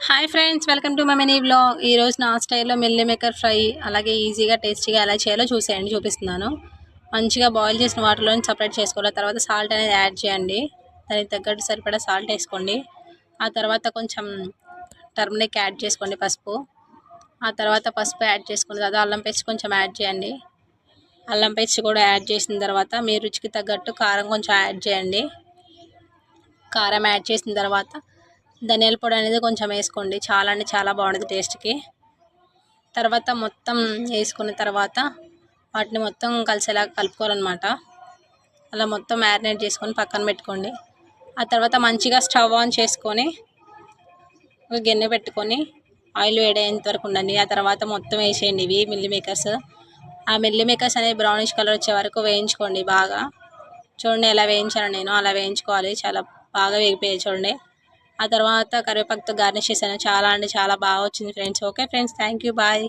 Hi friends, welcome to my mini vlog. ఈరోజు నా స్టైల్లో మిల్లీ మేకర్ ఫ్రై అలాగే ఈజీగా టేస్టీగా ఎలా చేయాలో చూపిస్తున్నాను. మంచిగా బాయిల్ చేసిన వాటర్లో సపరేట్ చేసుకోవాలి. తర్వాత సాల్ట్ అనేది యాడ్ చేయండి. దానికి తగ్గట్టు సరిపడా సాల్ట్ వేసుకోండి. ఆ తర్వాత కొంచెం టర్మరిక్ యాడ్ చేసుకోండి, పసుపు. ఆ తర్వాత పసుపు యాడ్ చేసుకున్న తర్వాత అల్లం పేస్ట్ కొంచెం యాడ్ చేయండి. అల్లం పేస్ట్ కూడా యాడ్ చేసిన తర్వాత మీ రుచికి తగ్గట్టు కారం కొంచెం యాడ్ చేయండి. కారం యాడ్ చేసిన తర్వాత ధనియాల పొడి అనేది కొంచెం వేసుకోండి. చాలా అంటే చాలా బాగుంటుంది టేస్ట్కి. తర్వాత మొత్తం వేసుకున్న తర్వాత వాటిని మొత్తం కలిసేలా కలుపుకోవాలన్నమాట. అలా మొత్తం మ్యారినేట్ చేసుకొని పక్కన పెట్టుకోండి. ఆ తర్వాత మంచిగా స్టవ్ ఆన్ చేసుకొని ఒక గిన్నె పెట్టుకొని ఆయిల్ వేడేంత వరకు ఉండండి. ఆ తర్వాత మొత్తం వేసేయండి ఇవి మిల్లీ మేకర్స్. ఆ మిల్లీ మేకర్స్ అనేది బ్రౌనిష్ కలర్ వచ్చే వరకు వేయించుకోండి బాగా. చూడండి ఎలా వేయించాను నేను, అలా వేయించుకోవాలి. చాలా బాగా వేగిపోయాయి చూడండి. ఆ తర్వాత కరివేపాకుతో గార్నిష్ చేశాను. చాలా అంటే చాలా బాగా వచ్చింది friends. Okay friends, thank you, bye.